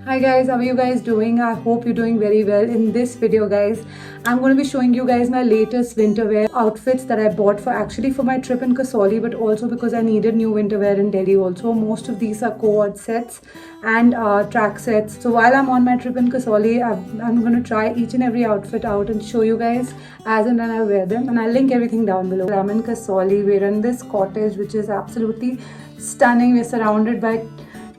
Hi guys, how are you guys doing? I hope you're doing very well. In this video guys, I'm going to be showing you guys my latest winter wear outfits that I bought for my trip in Kasauli, but also because I needed new winter wear in Delhi also. Most of these are co-ord sets and track sets. So while I'm on my trip in Kasauli, I'm going to try each and every outfit out and show you guys as and when I wear them. And I'll link everything down below. I'm in Kasauli. We're in this cottage which is absolutely stunning. We're surrounded by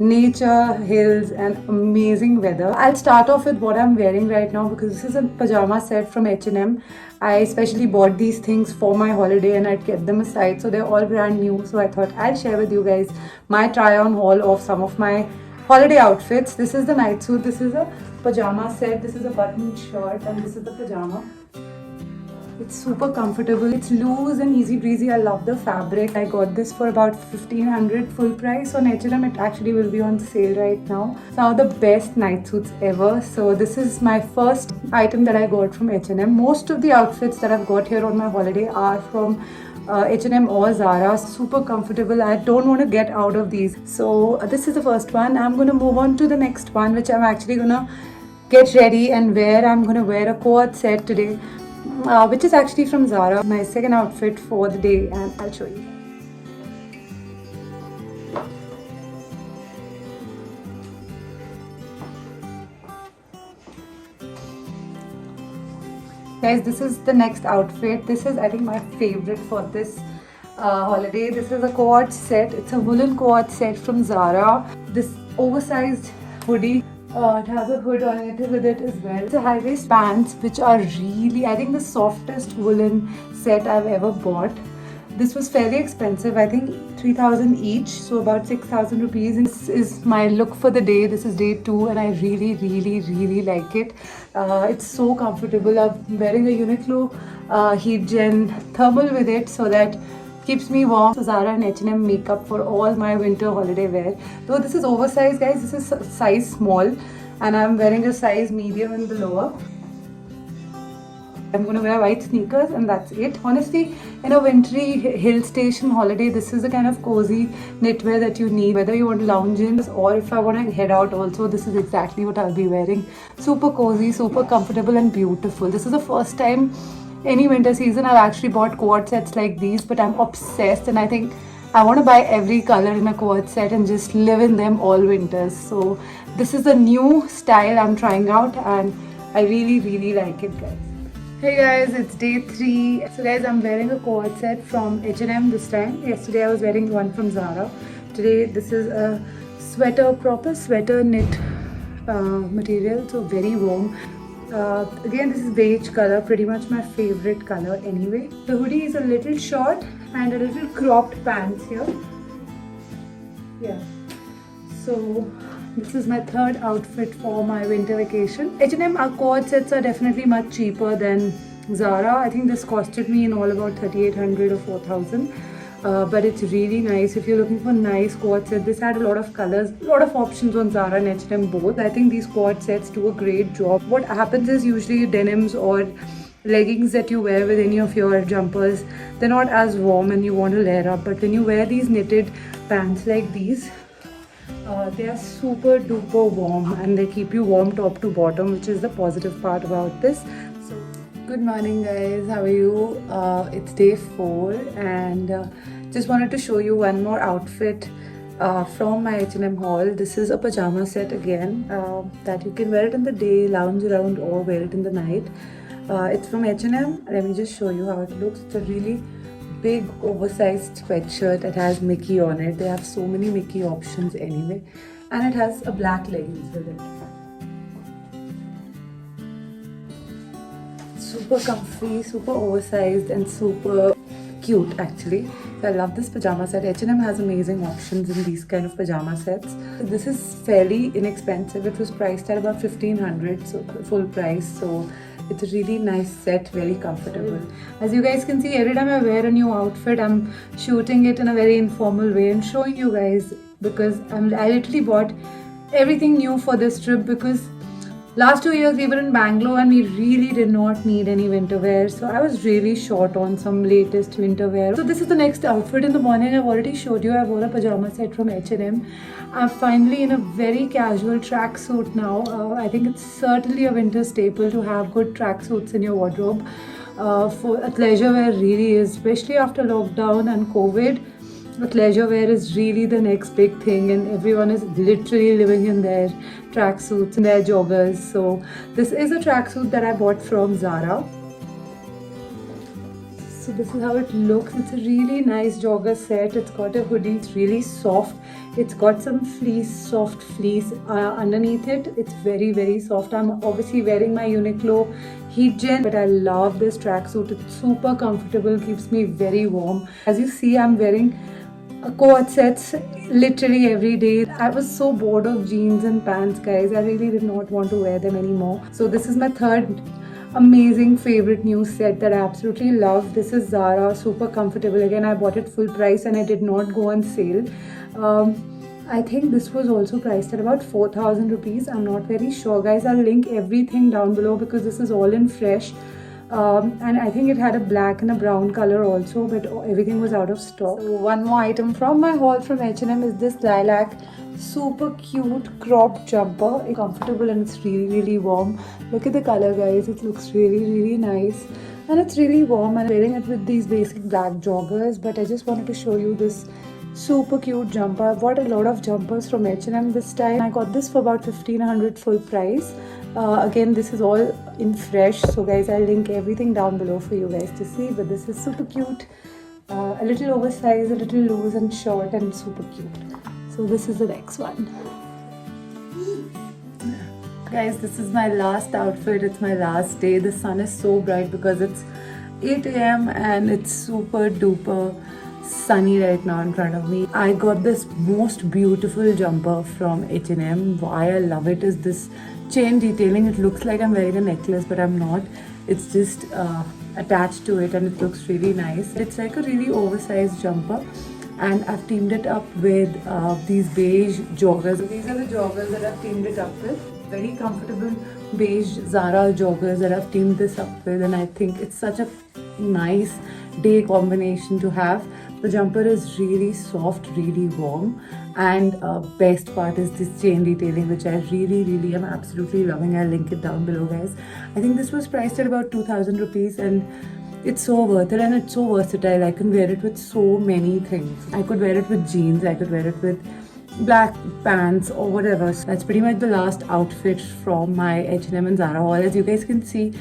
nature, hills and amazing weather. I'll start off with what I'm wearing right now because this is a pajama set from H&M. I especially bought these things for my holiday and I'd kept them aside, so they're all brand new. So I thought I'll share with you guys my try-on haul of some of my holiday outfits. This is the night suit, this is a pajama set, this is a button shirt and this is the pajama. It's super comfortable. It's loose and easy breezy. I love the fabric. I got this for about 1500 full price on H&M. It actually will be on sale right now. Some of the best night suits ever. So this is my first item that I got from H&M. Most of the outfits that I've got here on my holiday are from H&M or Zara. Super comfortable. I don't want to get out of these. So this is the first one. I'm going to move on to the next one, which I'm actually going to get ready and wear. I'm going to wear a co-ord set today. Which is actually from Zara, my second outfit for the day, and I'll show you. Guys, this is the next outfit. This is, I think, my favorite for this holiday. This is a co-ord set. It's a woolen co-ord set from Zara. This oversized hoodie. It has a hood on it with it as well. It's a high-waist pants which are really, I think, the softest woolen set I've ever bought. This was fairly expensive, I think 3,000 each, so about 6,000 rupees. And this is my look for the day. This is day 2 and I really like it. It's so comfortable. I'm wearing a Uniqlo Heat Gen thermal with it so that keeps me warm. So Zara and H&M makeup for all my winter holiday wear. Though this is oversized guys, this is size small and I'm wearing a size medium in the lower. I'm going to wear white sneakers and that's it. Honestly, in a wintry hill station holiday, this is the kind of cozy knitwear that you need. Whether you want to lounge in or if I want to head out also, this is exactly what I'll be wearing. Super cozy, super comfortable and beautiful. This is the first time any winter season I've actually bought co-ord sets like these, but I'm obsessed and I think I want to buy every color in a co-ord set and just live in them all winters. So this is a new style I'm trying out and I really like it guys. Hey guys, it's day 3. So guys, I'm wearing a co-ord set from H&M this time. Yesterday I was wearing one from Zara. Today this is a sweater, proper sweater knit material, so very warm. Again, this is beige color, pretty much my favorite color anyway. The hoodie is a little short and a little cropped pants here. Yeah. So this is my third outfit for my winter vacation. H&M co-ord sets are definitely much cheaper than Zara. I think this costed me in all about 3,800 or 4,000. But it's really nice if you're looking for nice co-ord sets. This had a lot of colors, a lot of options on Zara and H&M both. I think these co-ord sets do a great job. What happens is usually denims or leggings that you wear with any of your jumpers, they're not as warm and you want to layer up. But when you wear these knitted pants like these, they are super duper warm and they keep you warm top to bottom, which is the positive part about this. So good morning guys, how are you? It's day 4 and just wanted to show you one more outfit from my H&M haul. This is a pajama set again that you can wear it in the day, lounge around or wear it in the night. It's from H&M. Let me just show you how it looks. It's a really big oversized sweatshirt. It has Mickey on it. They have so many Mickey options anyway, and it has a black leggings with it. Super comfy, super oversized and super cute actually. So I love this pajama set. H&M has amazing options in these kind of pajama sets. This is fairly inexpensive. It was priced at about 1,500, so full price. So it's a really nice set, very comfortable. As you guys can see, every time I wear a new outfit, I'm shooting it in a very informal way and showing you guys because I literally bought everything new for this trip because Last 2 years we were in Bangalore and we really did not need any winter wear. So I was really short on some latest winter wear. So this is the next outfit. In the morning I've already showed you I wore a pajama set from H&M. I'm finally in a very casual tracksuit now. I think it's certainly a winter staple to have good tracksuits in your wardrobe. For athleisure wear really is, especially after lockdown and COVID. Athleisure wear is really the next big thing, and everyone is literally living in their tracksuits and their joggers. So this is a tracksuit that I bought from Zara. So this is how it looks. It's a really nice jogger set. It's got a hoodie. It's really soft. It's got some fleece, soft fleece underneath it. It's very, very soft. I'm obviously wearing my Uniqlo Heat Gen, but I love this tracksuit. It's super comfortable, keeps me very warm. As you see, I'm wearing co-ed sets literally every day. I was so bored of jeans and pants, guys. I really did not want to wear them anymore. So this is my third amazing favorite new set that I absolutely love. This is Zara, super comfortable. Again, I bought it full price and I did not go on sale. I think this was also priced at about 4,000 rupees. I'm not very sure, guys. I'll link everything down below because this is all in fresh. And I think it had a black and a brown color also, but everything was out of stock. So one more item from my haul from H&M is this lilac super cute cropped jumper. It's comfortable and it's really, really warm. Look at the color, guys. It looks really, really nice and it's really warm. And I'm wearing it with these basic black joggers, but I just wanted to show you this super cute jumper. I bought a lot of jumpers from H&M this time. I got this for about 1,500 full price. Again, this is all in fresh, so guys, I'll link everything down below for you guys to see. But this is super cute, a little oversized, a little loose and short, and super cute. So this is the next one. Guys, this is my last outfit. It's my last day. The sun is so bright because it's 8 a.m. and it's super duper sunny right now in front of me. I got this most beautiful jumper from H&M. Why I love it is this chain detailing. It looks like I'm wearing a necklace, but I'm not. It's just attached to it and it looks really nice. It's like a really oversized jumper and I've teamed it up with these beige joggers. These are the joggers that I've teamed it up with. Very comfortable beige Zara joggers that I've teamed this up with, and I think it's such a nice day combination to have. The jumper is really soft, really warm, and best part is this chain detailing, which I really am absolutely loving. I'll link it down below, guys. I think this was priced at about 2,000 rupees and it's so worth it and it's so versatile. I can wear it with so many things. I could wear it with jeans, I could wear it with black pants or whatever. So that's pretty much the last outfit from my H&M and Zara haul. As you guys can see,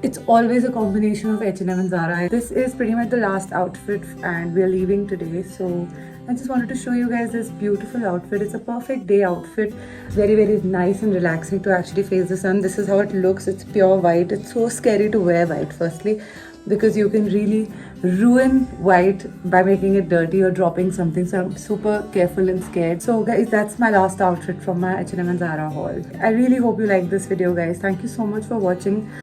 it's always a combination of H&M and Zara. This is pretty much the last outfit and we're leaving today. So I just wanted to show you guys this beautiful outfit. It's a perfect day outfit. It's very, very nice and relaxing to actually face the sun. This is how it looks. It's pure white. It's so scary to wear white, firstly, because you can really ruin white by making it dirty or dropping something. So I'm super careful and scared. So guys, that's my last outfit from my H&M and Zara haul. I really hope you like this video, guys. Thank you so much for watching.